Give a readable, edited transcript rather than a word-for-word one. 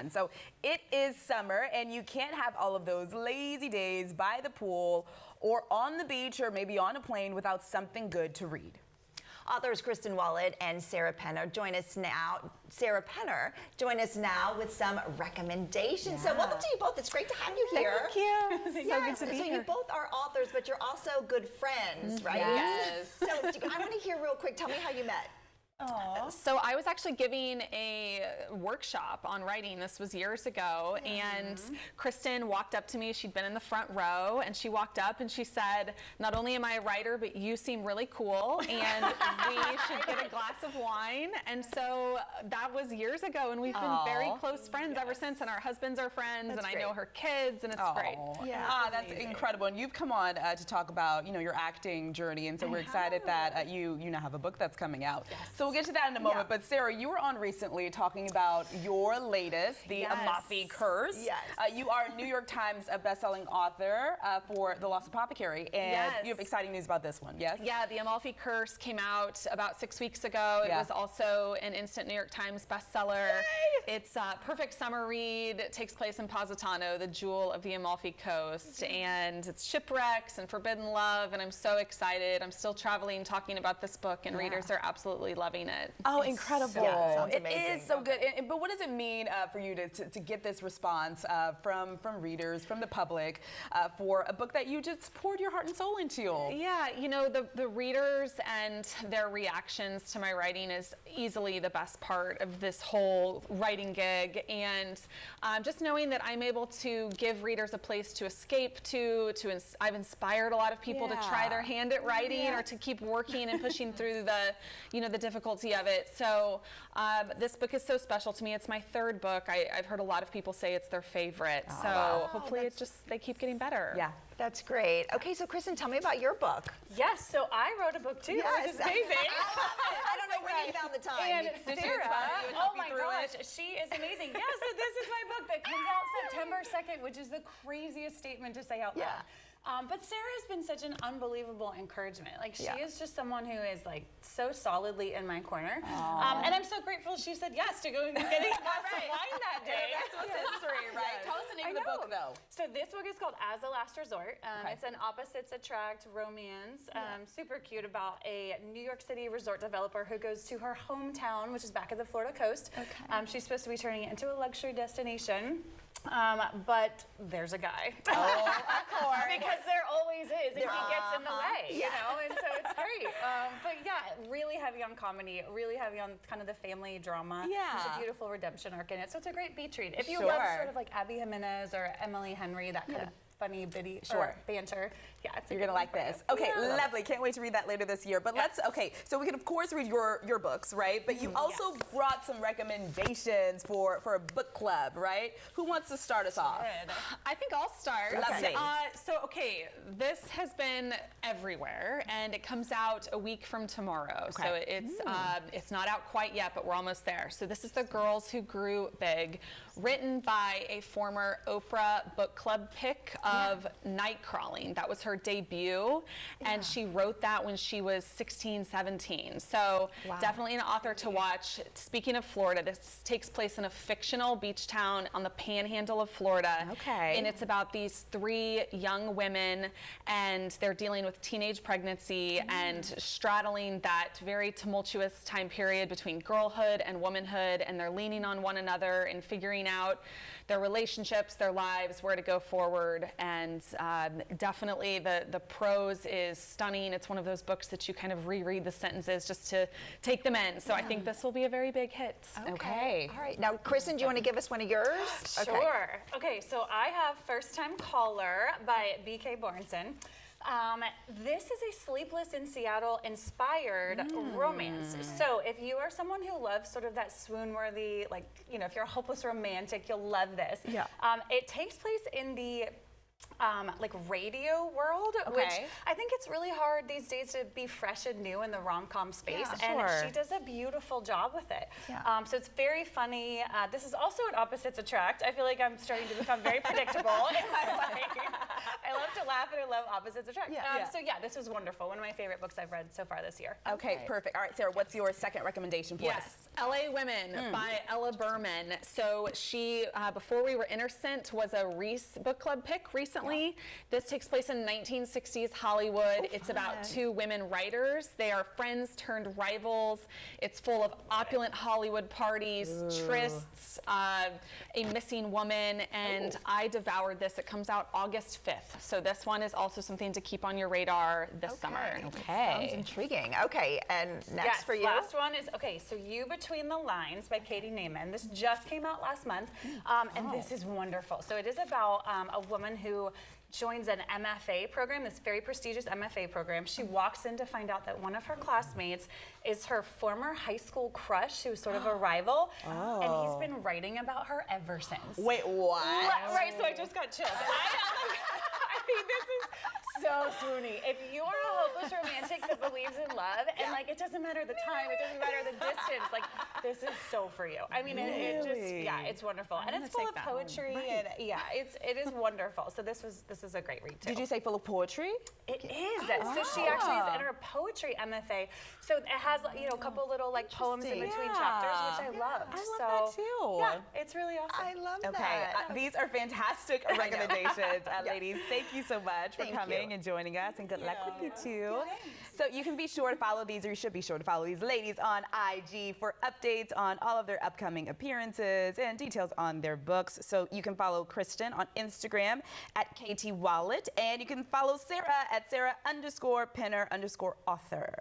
And so it is summer, and you can't have all of those lazy days by the pool or on the beach or maybe on a plane without something good to read. Authors Kristin Wollett and Sarah Penner join us now. With some recommendations. So welcome to you both. It's great to have you here. Thank you. So good to be here. You both are authors, but you're also good friends, right? Yes. So I want to hear real quick. Tell me how you met. So I was actually giving a workshop on writing. This was years ago, and Kristin walked up to me. She'd been in the front row, and she walked up and she said, "Not only am I a writer, but you seem really cool, and we should get a glass of wine." And so that was years ago, and we've been very close friends ever since. And our husbands are friends, and I know her kids, and it's great. Yeah, that's incredible. And you've come on to talk about your acting journey, and so we're excited that you now have a book that's coming out. So we'll get to that in a moment. But Sarah, you were on recently talking about your latest, The Amalfi Curse. Yes. You are a New York Times best-selling author for The Lost Apothecary, and you have exciting news about this one. Yes. Yeah, The Amalfi Curse came out about 6 weeks ago. It was also an instant New York Times bestseller. Yay! It's a perfect summer read. It takes place in Positano, the jewel of the Amalfi Coast, and it's shipwrecks and forbidden love. And I'm so excited. I'm still traveling, talking about this book, and readers are absolutely loving it. Oh, incredible. It amazing. is so good. But what does it mean for you to get this response from readers, from the public, for a book that you just poured your heart and soul into? Yeah, the readers and their reactions to my writing is easily the best part of this whole writing gig. And just knowing that I'm able to give readers a place to escape to I've inspired a lot of people to try their hand at writing or to keep working and pushing through the difficulty of it. So this book is so special to me. It's my third book. I've heard a lot of people say it's their favorite. Hopefully they keep getting better. Yeah, that's great. Okay, so Kristin, tell me about your book. Yes, so I wrote a book too, which is amazing. I don't know where you found the time. And Sarah, oh my gosh, she is amazing. Yeah, so this is my book that comes out September 2nd, which is the craziest statement to say out loud. But Sarah has been such an unbelievable encouragement. Like, she is just someone who is like so solidly in my corner. And I'm so grateful she said yes to going and getting a glass of wine that day. That's what's history, right? Tell us the name of the book, though. So this book is called As a Last Resort. It's an opposites attract romance, super cute, about a New York City resort developer who goes to her hometown, which is back at the Florida coast. She's supposed to be turning it into a luxury destination. But there's a guy. Oh, of course. Because there always is, and he gets in the way, and so it's great. But yeah, really heavy on comedy, really heavy on kind of the family drama. There's a beautiful redemption arc in it, so it's a great beach read. If you love sort of like Abby Jimenez or Emily Henry, that kind of funny bitty banter. Yeah, you're gonna like this. Okay, lovely. Can't wait to read that later this year. But so we can of course read your books, right? But you also brought some recommendations for a book club, right? Who wants to start us off? I think I'll start. Lovely. This has been everywhere, and it comes out a week from tomorrow. So it's not out quite yet, but we're almost there. So this is The Girls Who Grew Big, written by a former Oprah book club pick of Night Crawling. That was her debut, and she wrote that when she was 16, 17. So definitely an author to watch. Speaking of Florida, this takes place in a fictional beach town on the panhandle of Florida. And it's about these 3 young women, and they're dealing with teenage pregnancy and straddling that very tumultuous time period between girlhood and womanhood, and they're leaning on one another and figuring out their relationships, their lives, where to go forward. And definitely the prose is stunning. It's one of those books that you kind of reread the sentences just to take them in. So I think this will be a very big hit. Okay. All right. Now, Kristin, do you want to give us one of yours? Sure. Okay, so I have First Time Caller by B.K. Borenson. This is a Sleepless in Seattle inspired romance. So if you are someone who loves sort of that swoon-worthy, like, if you're a hopeless romantic, you'll love this. It takes place in the like radio world, Okay. which I think it's really hard these days to be fresh and new in the rom-com space, Yeah, and sure. she does a beautiful job with it. Yeah. So it's very funny. This is also an Opposites Attract. I feel like I'm starting to become very predictable in my life. I love to laugh and I love Opposites Attract. Yeah. So yeah, this was wonderful. One of my favorite books I've read so far this year. Okay, perfect. All right, Sarah, what's your second recommendation for us? Yes, LA Women by Ella Berman. So she, before we were Innocent, was a Reese Book Club pick recently. This takes place in 1960s Hollywood. It's about two women writers. They are friends turned rivals. It's full of opulent Hollywood parties, trysts, a missing woman, and I devoured this. It comes out August 5th. So this one is also something to keep on your radar this summer. Sounds intriguing. Okay, and next Yes, for you. last one is, okay, so You Between the Lines by Katie Naiman. This just came out last month, and this is wonderful. So it is about a woman who joins an MFA program, this very prestigious MFA program. She walks in to find out that one of her classmates is her former high school crush, who was sort of a rival, and he's been writing about her ever since. Wait, what? Right, so I just got chills. I mean, this is so swoony. If you're a hopeless romantic that believes in love, and like it doesn't matter the time, it doesn't matter the distance, like this is so for you. I mean, it just, yeah, it's wonderful, and it's full of poetry, and yeah, it is wonderful. So this is a great read too. Did you say full of poetry? It is. So she actually is in her poetry MFA. So it has, you know, a couple little like poems in between chapters, which I loved. I love that too. Yeah, it's really awesome. I love Okay, that. these are fantastic recommendations, ladies. Thank you so much for Thank coming you. and joining us, and good luck with you too. So you can be sure to follow these, or you should be sure to follow these ladies on IG for updates on all of their upcoming appearances and details on their books. So you can follow Kristin on Instagram at KT Wollett, and you can follow Sarah at Sarah_Penner_author.